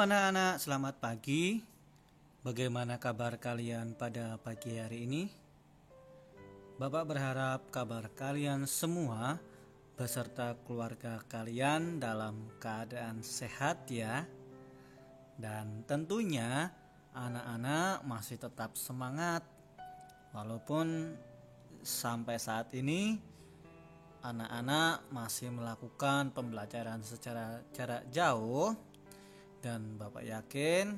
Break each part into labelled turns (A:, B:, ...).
A: Halo anak-anak, selamat pagi. Bagaimana kabar kalian pada pagi hari ini? Bapak berharap kabar kalian semua beserta keluarga kalian dalam keadaan sehat ya. Dan tentunya anak-anak masih tetap semangat walaupun sampai saat ini anak-anak masih melakukan pembelajaran secara jarak jauh. Dan Bapak yakin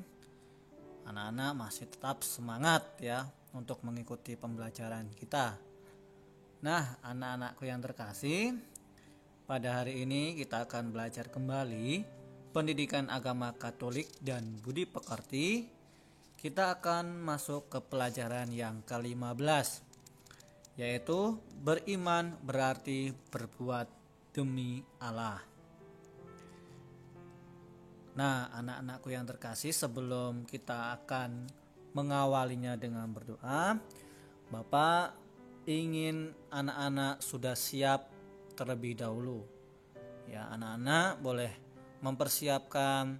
A: anak-anak masih tetap semangat ya untuk mengikuti pembelajaran kita. Nah, anak-anakku yang terkasih, pada hari ini kita akan belajar kembali pendidikan agama Katolik dan budi pekerti. Kita akan masuk ke pelajaran yang ke-15, yaitu beriman berarti berbuat demi Allah. Nah, anak-anakku yang terkasih, sebelum kita akan mengawalinya dengan berdoa, Bapak ingin anak-anak sudah siap terlebih dahulu. Ya, anak-anak boleh mempersiapkan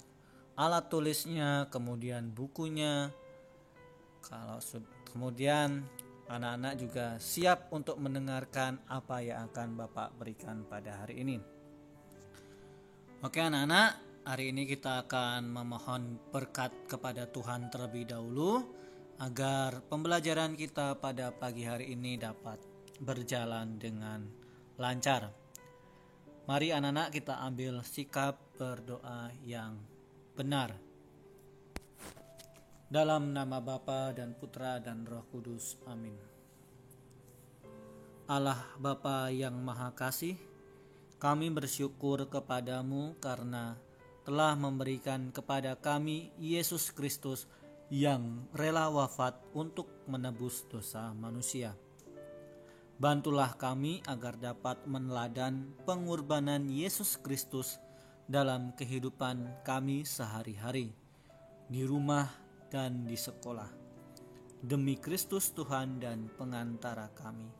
A: alat tulisnya, kemudian bukunya. Kemudian anak-anak juga siap untuk mendengarkan apa yang akan Bapak berikan pada hari ini. Oke anak-anak, hari ini kita akan memohon berkat kepada Tuhan terlebih dahulu agar pembelajaran kita pada pagi hari ini dapat berjalan dengan lancar. Mari anak-anak kita ambil sikap berdoa yang benar. Dalam nama Bapa dan Putra dan Roh Kudus, amin. Allah Bapa yang Maha Kasih, kami bersyukur kepadamu karena telah memberikan kepada kami Yesus Kristus yang rela wafat untuk menebus dosa manusia. Bantulah kami agar dapat meneladan pengorbanan Yesus Kristus dalam kehidupan kami sehari-hari, di rumah dan di sekolah. Demi Kristus Tuhan dan pengantara kami.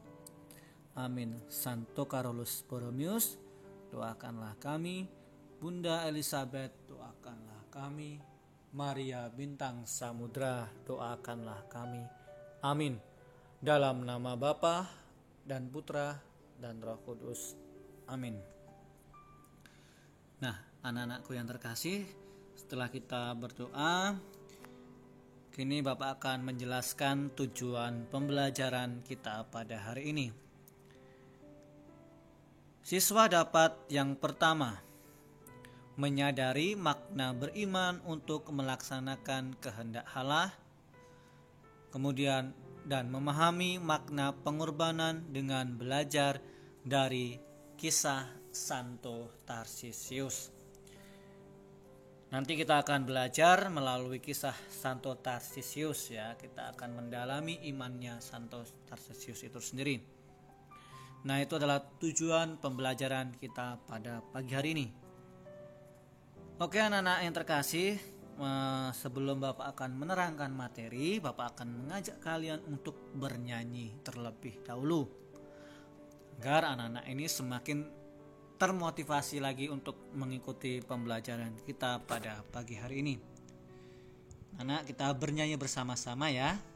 A: Amin. Santo Carolus Borromeus, doakanlah kami. Bunda Elizabeth, doakanlah kami. Maria Bintang Samudra, doakanlah kami. Amin. Dalam nama Bapa dan Putra dan Roh Kudus. Amin. Nah, anak-anakku yang terkasih, setelah kita berdoa, kini Bapak akan menjelaskan tujuan pembelajaran kita pada hari ini. Siswa dapat yang pertama, menyadari makna beriman untuk melaksanakan kehendak Allah, kemudian dan memahami makna pengorbanan dengan belajar dari kisah Santo Tarsisius. Nanti kita akan belajar melalui kisah Santo Tarsisius ya, kita akan mendalami imannya Santo Tarsisius itu sendiri. Nah, itu adalah tujuan pembelajaran kita pada pagi hari ini. Oke anak-anak yang terkasih, sebelum Bapak akan menerangkan materi, Bapak akan mengajak kalian untuk bernyanyi terlebih dahulu agar anak-anak ini semakin termotivasi lagi untuk mengikuti pembelajaran kita pada pagi hari ini. Anak, kita bernyanyi bersama-sama ya.
B: Sampai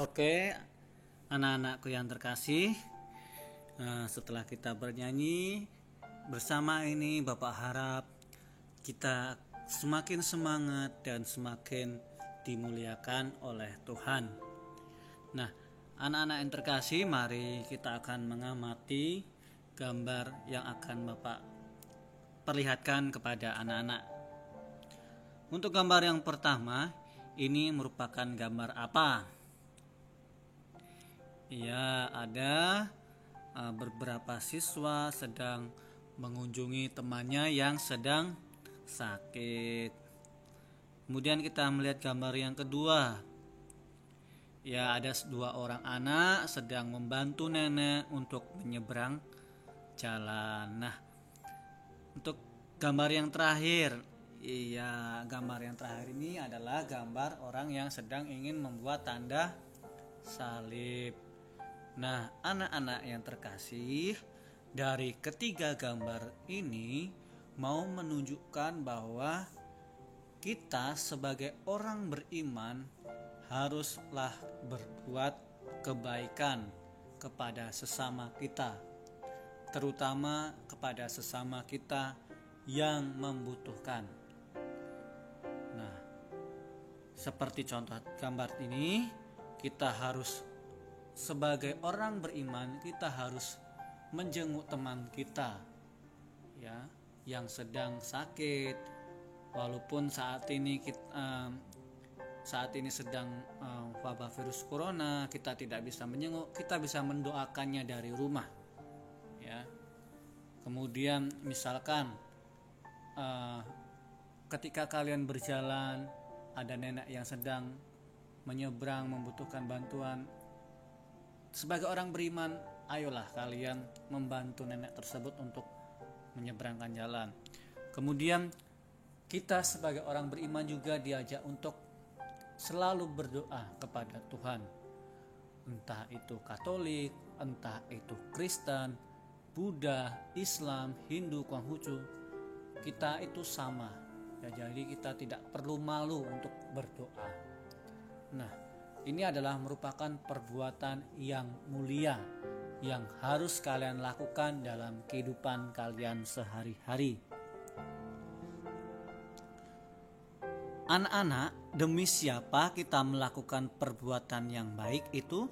A: Oke, anak-anakku yang terkasih, setelah kita bernyanyi bersama ini, Bapak harap kita semakin semangat dan semakin dimuliakan oleh Tuhan. Nah, anak-anak yang terkasih, mari kita akan mengamati gambar yang akan Bapak perlihatkan kepada anak-anak. Untuk gambar yang pertama, ini merupakan gambar apa? Ya, ada beberapa siswa sedang mengunjungi temannya yang sedang sakit. Kemudian kita melihat gambar yang kedua. Ya, ada dua orang anak sedang membantu nenek untuk menyeberang jalan. Nah, untuk gambar yang terakhir, gambar yang terakhir ini adalah gambar orang yang sedang ingin membuat tanda salib. Nah, anak-anak yang terkasih, dari ketiga gambar ini mau menunjukkan bahwa kita sebagai orang beriman haruslah berbuat kebaikan kepada sesama kita, terutama kepada sesama kita yang membutuhkan. Nah, seperti contoh gambar ini, kita harus sebagai orang beriman, kita harus menjenguk teman kita ya yang sedang sakit, walaupun saat ini sedang wabah virus corona, kita tidak bisa menjenguk, kita bisa mendoakannya dari rumah ya. Kemudian misalkan ketika kalian berjalan, ada nenek yang sedang menyeberang membutuhkan bantuan, sebagai orang beriman, ayolah kalian membantu nenek tersebut untuk menyeberangkan jalan. Kemudian kita sebagai orang beriman juga diajak untuk selalu berdoa kepada Tuhan. Entah itu Katolik, entah itu Kristen, Buddha, Islam, Hindu, Konghucu, kita itu sama. Ya, jadi kita tidak perlu malu untuk berdoa. Nah, ini adalah merupakan perbuatan yang mulia yang harus kalian lakukan dalam kehidupan kalian sehari-hari. Anak-anak, demi siapa kita melakukan perbuatan yang baik itu?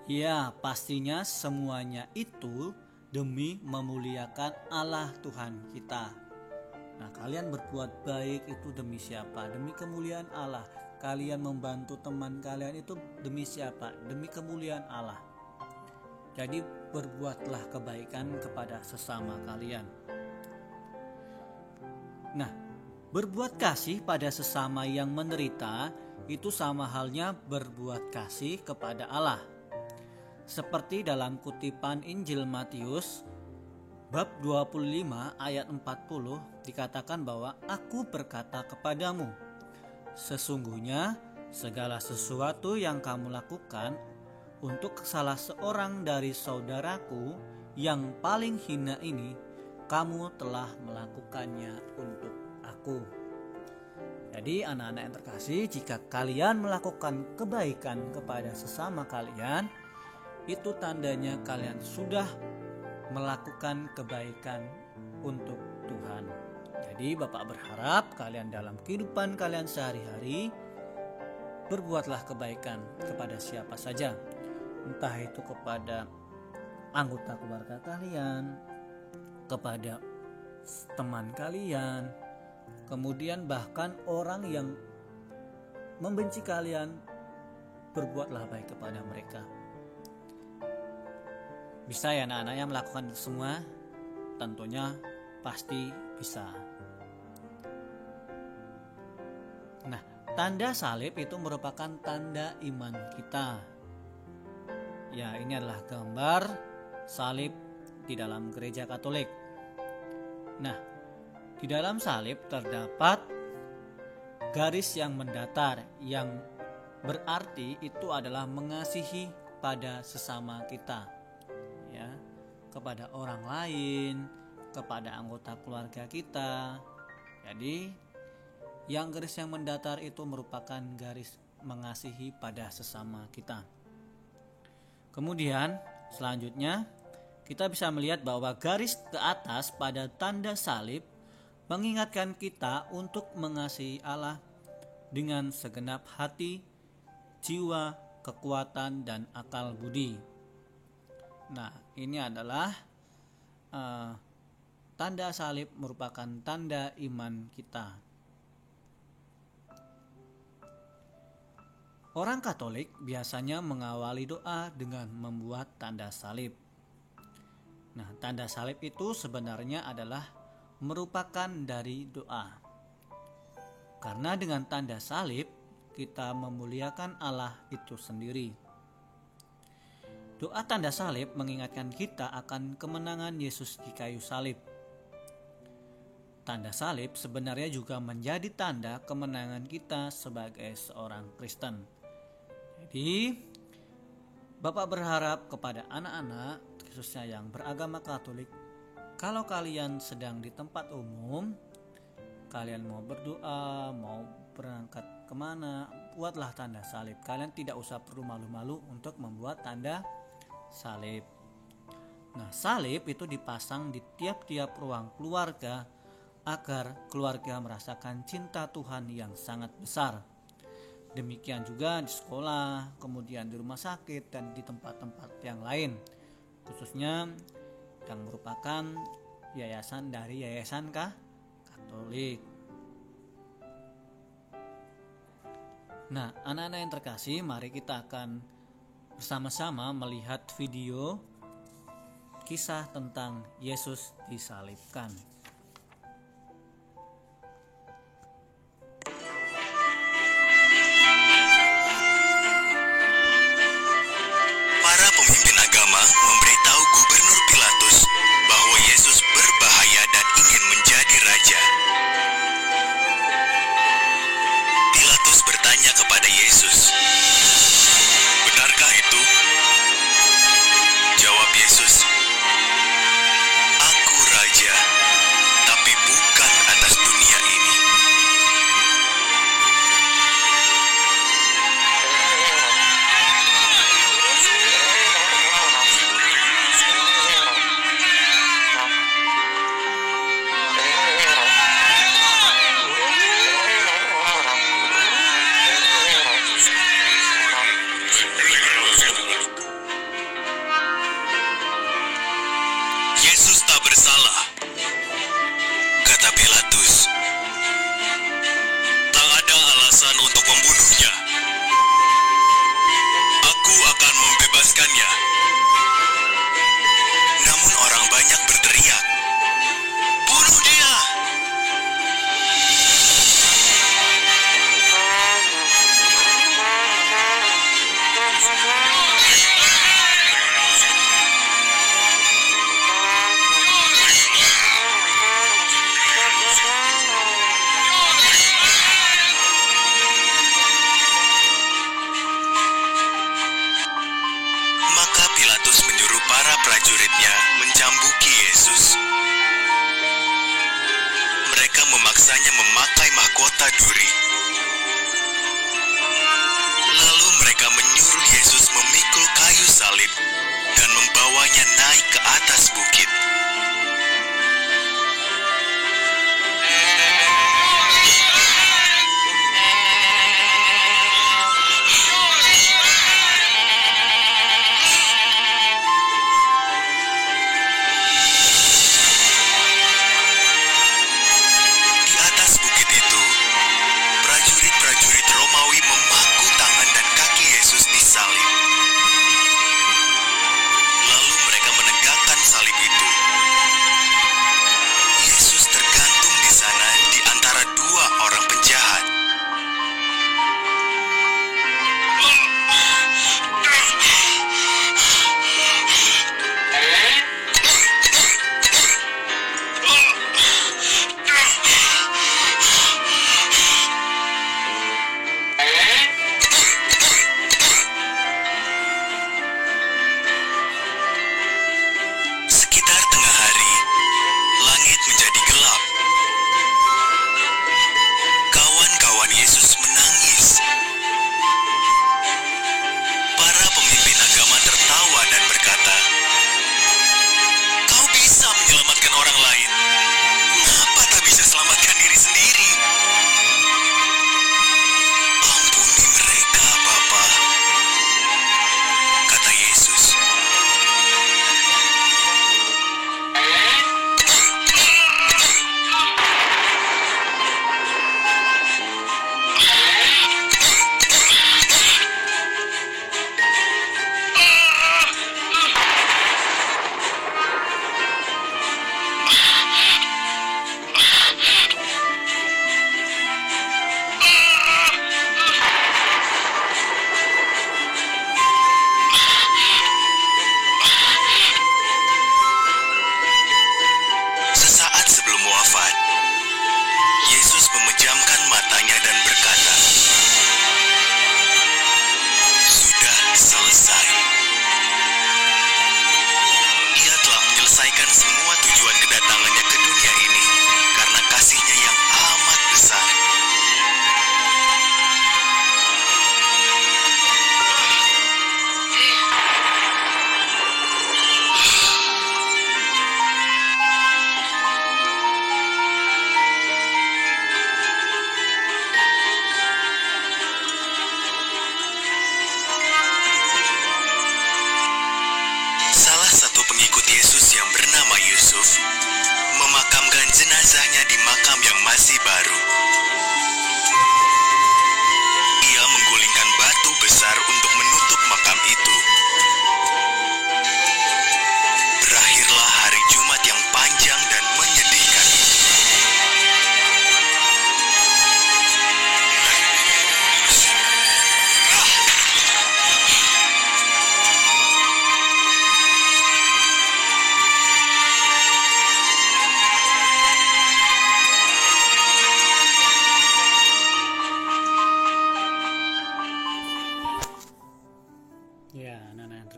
A: Ya, pastinya semuanya itu demi memuliakan Allah Tuhan kita. Nah, kalian berbuat baik itu demi siapa? Demi kemuliaan Allah. Kalian membantu teman kalian itu demi siapa? Demi kemuliaan Allah. Jadi berbuatlah kebaikan kepada sesama kalian. Nah, berbuat kasih pada sesama yang menderita itu sama halnya berbuat kasih kepada Allah. Seperti dalam kutipan Injil Matius bab 25 ayat 40 dikatakan bahwa aku berkata kepadamu, sesungguhnya segala sesuatu yang kamu lakukan untuk salah seorang dari saudaraku yang paling hina ini, kamu telah melakukannya untuk aku. Jadi anak-anak yang terkasih, jika kalian melakukan kebaikan kepada sesama kalian, itu tandanya kalian sudah melakukan kebaikan untuk Tuhan. Jadi Bapak berharap kalian dalam kehidupan kalian sehari-hari berbuatlah kebaikan kepada siapa saja, entah itu kepada anggota keluarga kalian, kepada teman kalian, kemudian bahkan orang yang membenci kalian, berbuatlah baik kepada mereka. Bisa ya anak-anak yang melakukan semua? Tentunya pasti bisa. Nah, tanda salib itu merupakan tanda iman kita. Ya, ini adalah gambar salib di dalam gereja Katolik. Nah, di dalam salib terdapat garis yang mendatar, yang berarti itu adalah mengasihi pada sesama kita, ya, kepada orang lain, kepada anggota keluarga kita. Jadi yang garis yang mendatar itu merupakan garis mengasihi pada sesama kita. Kemudian selanjutnya kita bisa melihat bahwa garis ke atas pada tanda salib mengingatkan kita untuk mengasihi Allah dengan segenap hati, jiwa, kekuatan, dan akal budi. Nah, ini adalah tanda salib merupakan tanda iman kita. Orang Katolik biasanya mengawali doa dengan membuat tanda salib. Nah, tanda salib itu sebenarnya adalah merupakan dari doa. Karena dengan tanda salib kita memuliakan Allah itu sendiri. Doa tanda salib mengingatkan kita akan kemenangan Yesus di kayu salib. Tanda salib sebenarnya juga menjadi tanda kemenangan kita sebagai seorang Kristen. Jadi, Bapak berharap kepada anak-anak, khususnya yang beragama Katolik, kalau kalian sedang di tempat umum, kalian mau berdoa, mau berangkat kemana, buatlah tanda salib. Kalian tidak usah perlu malu-malu untuk membuat tanda salib. Nah, salib itu dipasang di tiap-tiap ruang keluarga agar keluarga merasakan cinta Tuhan yang sangat besar. Demikian juga di sekolah, kemudian di rumah sakit, dan di tempat-tempat yang lain, khususnya yang merupakan yayasan dari Yayasan Katolik. Nah, anak-anak yang terkasih, mari kita akan bersama-sama melihat video kisah tentang Yesus disalibkan.
B: Para pemimpin agama memberitahu Gubernur Pilatus bahwa Yesus berbahaya dan ingin menjadi raja. Pilatus bertanya kepada Yesus, "Benarkah itu?" Jawab Yesus, "Aku raja."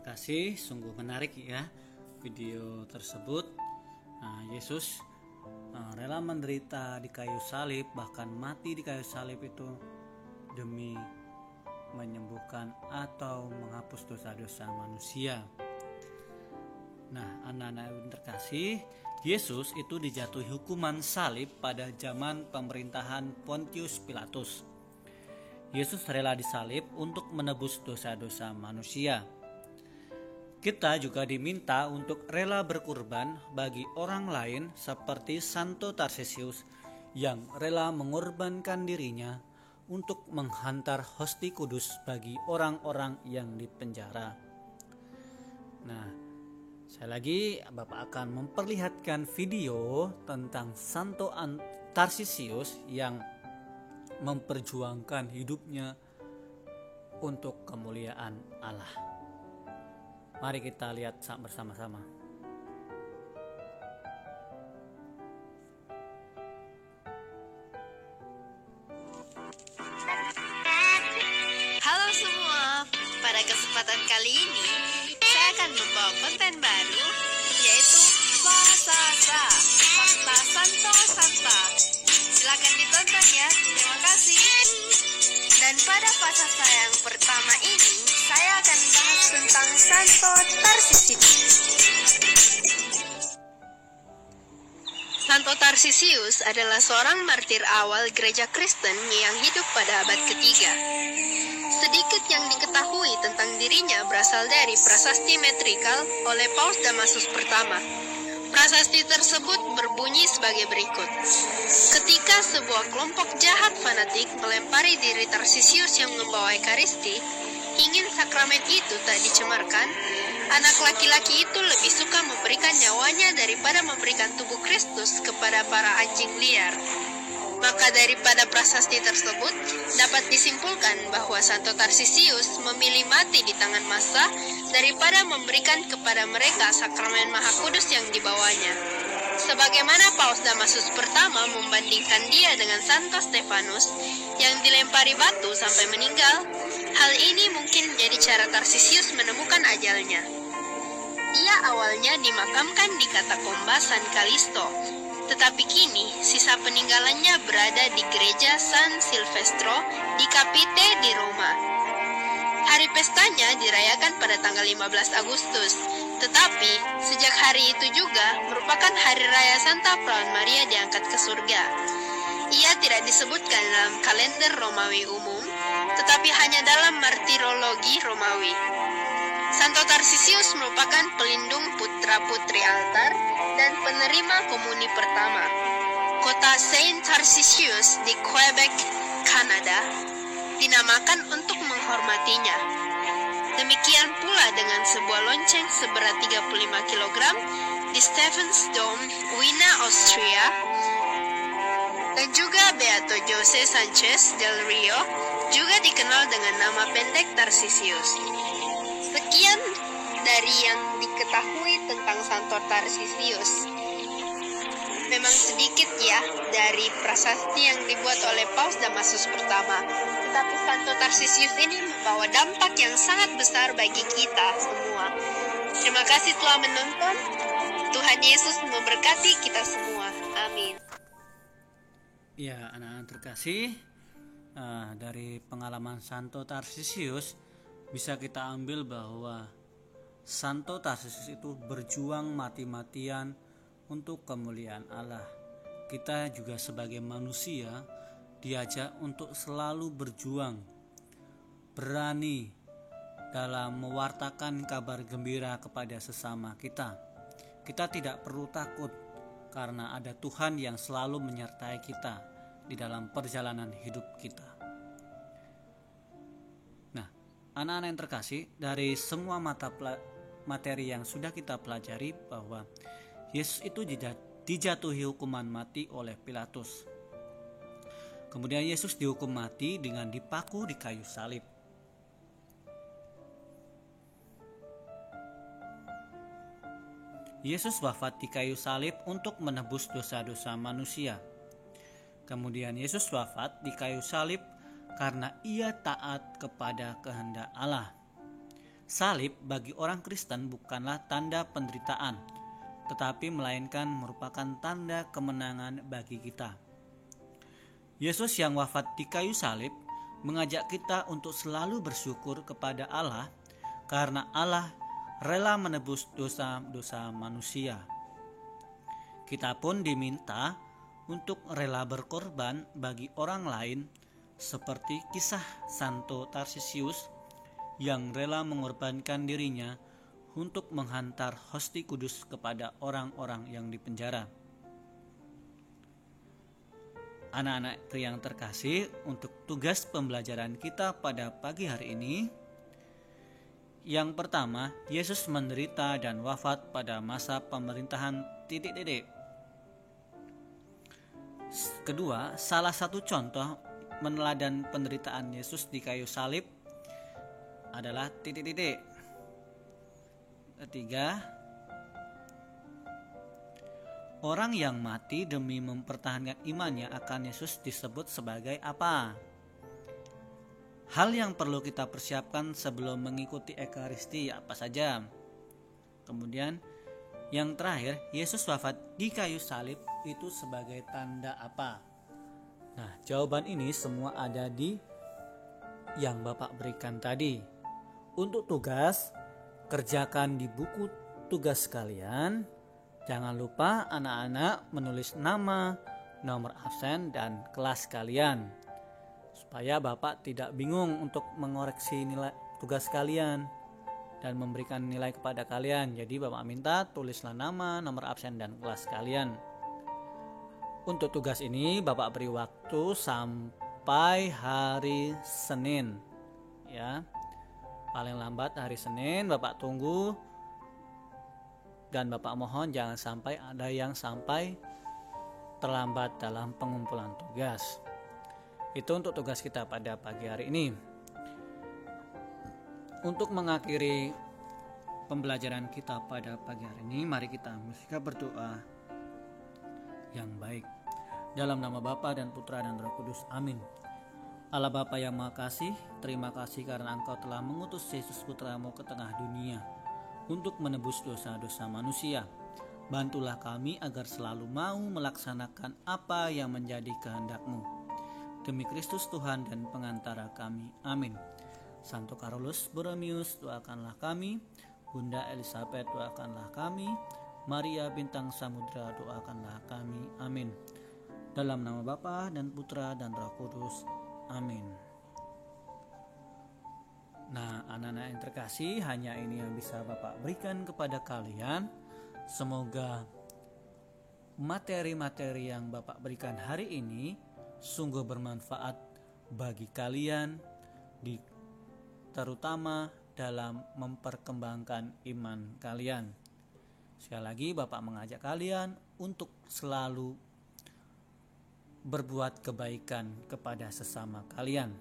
A: kasih, sungguh menarik ya video tersebut. Yesus rela menderita di kayu salib, bahkan mati di kayu salib itu demi menyembuhkan atau menghapus dosa-dosa manusia. Nah, anak-anak yang terkasih, Yesus itu dijatuhi hukuman salib pada zaman pemerintahan Pontius Pilatus. Yesus rela disalib untuk menebus dosa-dosa manusia. Kita juga diminta untuk rela berkurban bagi orang lain seperti Santo Tarsisius yang rela mengorbankan dirinya untuk menghantar hostia kudus bagi orang-orang yang dipenjara. Nah, sekali lagi Bapak akan memperlihatkan video tentang Santo Tarsisius yang memperjuangkan hidupnya untuk kemuliaan Allah. Mari kita lihat bersama-sama.
C: Halo semua, pada kesempatan kali ini saya akan membawa konten baru, yaitu Fakta Santo Santa. Silakan ditonton ya, terima kasih. Dan pada Fakta yang pertama ini, saya akan bahas tentang Santo Tarsisius. Santo Tarsisius adalah seorang martir awal gereja Kristen yang hidup pada abad ketiga. Sedikit yang diketahui tentang dirinya berasal dari prasasti metrikal oleh Paus Damasus pertama. Prasasti tersebut berbunyi sebagai berikut. Ketika sebuah kelompok jahat fanatik melempari diri Tarsisius yang membawa Ekaristi, ingin sakramen itu tak dicemarkan, anak laki-laki itu lebih suka memberikan nyawanya daripada memberikan tubuh Kristus kepada para anjing liar. Maka daripada prasasti tersebut dapat disimpulkan bahwa Santo Tarsisius memilih mati di tangan massa daripada memberikan kepada mereka sakramen Maha Kudus yang dibawanya. Sebagaimana Paus Damasus pertama membandingkan dia dengan Santo Stefanus yang dilempari batu sampai meninggal, hal ini mungkin menjadi cara Tarsisius menemukan ajalnya. Ia awalnya dimakamkan di katakomba San Kalisto, tetapi kini sisa peninggalannya berada di gereja San Silvestro di Capite di Roma. Hari pestanya dirayakan pada tanggal 15 Agustus, tetapi sejak hari itu juga merupakan hari raya Santa Perawan Maria diangkat ke surga. Ia tidak disebutkan dalam kalender Romawi umum, tetapi hanya dalam martirologi Romawi. Santo Tarsisius merupakan pelindung putra-putri altar dan penerima komuni pertama. Kota Saint Tarsisius di Quebec, Kanada, dinamakan untuk menghormatinya. Demikian pula dengan sebuah lonceng seberat 35 kg di Stephansdom, Wiener, Austria, dan juga Beato Jose Sanchez del Rio, juga dikenal dengan nama pendek Tarsisius. Sekian dari yang diketahui tentang Santo Tarsisius. Memang sedikit ya dari prasasti yang dibuat oleh Paus Damasus pertama, tetapi Santo Tarsisius ini membawa dampak yang sangat besar bagi kita semua. Terima kasih telah menonton. Tuhan Yesus memberkati kita semua. Amin.
A: Ya, anak-anak terkasih, dari pengalaman Santo Tarsisius bisa kita ambil bahwa Santo Tarsisius itu berjuang mati-matian untuk kemuliaan Allah. Kita juga sebagai manusia diajak untuk selalu berjuang, berani dalam mewartakan kabar gembira kepada sesama kita. Kita tidak perlu takut karena ada Tuhan yang selalu menyertai kita di dalam perjalanan hidup kita. Nah, anak-anak yang terkasih, dari semua materi yang sudah kita pelajari bahwa Yesus itu dijatuhi hukuman mati oleh Pilatus. Kemudian Yesus dihukum mati dengan dipaku di kayu salib. Yesus wafat di kayu salib untuk menebus dosa-dosa manusia. Kemudian Yesus wafat di kayu salib karena ia taat kepada kehendak Allah. Salib bagi orang Kristen bukanlah tanda penderitaan, tetapi melainkan merupakan tanda kemenangan bagi kita. Yesus yang wafat di kayu salib mengajak kita untuk selalu bersyukur kepada Allah karena Allah rela menebus dosa-dosa manusia. Kita pun diminta untuk rela berkorban bagi orang lain, seperti kisah Santo Tarsisius yang rela mengorbankan dirinya untuk menghantar hosti kudus kepada orang-orang yang dipenjara. Anak-anak yang terkasih, untuk tugas pembelajaran kita pada pagi hari ini, yang pertama, Yesus menderita dan wafat pada masa pemerintahan ... Kedua, salah satu contoh meneladan penderitaan Yesus di kayu salib adalah ... Ketiga, orang yang mati demi mempertahankan imannya akan Yesus disebut sebagai apa? Hal yang perlu kita persiapkan sebelum mengikuti Ekaristi apa saja? Kemudian yang terakhir, Yesus wafat di kayu salib itu sebagai tanda apa? Nah, jawaban ini semua ada di yang Bapak berikan tadi. Untuk tugas, kerjakan di buku tugas kalian. Jangan lupa anak-anak menulis nama, nomor absen, dan kelas kalian, supaya Bapak tidak bingung untuk mengoreksi nilai tugas kalian dan memberikan nilai kepada kalian. Jadi Bapak minta tulislah nama, nomor absen, dan kelas kalian. Untuk tugas ini Bapak beri waktu sampai hari Senin, ya. Paling lambat hari Senin Bapak tunggu, dan Bapak mohon jangan sampai ada yang sampai terlambat dalam pengumpulan tugas. Itu untuk tugas kita pada pagi hari ini. Untuk mengakhiri pembelajaran kita pada pagi hari ini, mari kita berdoa yang baik. Dalam nama Bapa dan Putra dan Roh Kudus, amin. Allah Bapa yang Maha Kasih, terima kasih karena Engkau telah mengutus Yesus Putramu ke tengah dunia untuk menebus dosa-dosa manusia. Bantulah kami agar selalu mau melaksanakan apa yang menjadi kehendak-Mu. Demi Kristus Tuhan dan pengantara kami, amin. Santo Carolus Borromeus, doakanlah kami. Bunda Elizabeth, doakanlah kami. Maria Bintang Samudra, doakanlah kami, amin. Dalam nama Bapa dan Putra dan Roh Kudus, amin. Nah, anak-anak yang terkasih, hanya ini yang bisa Bapak berikan kepada kalian. Semoga materi-materi yang Bapak berikan hari ini sungguh bermanfaat bagi kalian, terutama dalam memperkembangkan iman kalian. Sekali lagi Bapak mengajak kalian untuk selalu berbuat kebaikan kepada sesama kalian.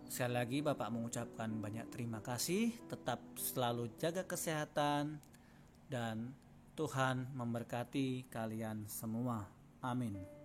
A: Sekali lagi Bapak mengucapkan banyak terima kasih. Tetap selalu jaga kesehatan dan Tuhan memberkati kalian semua. Amin.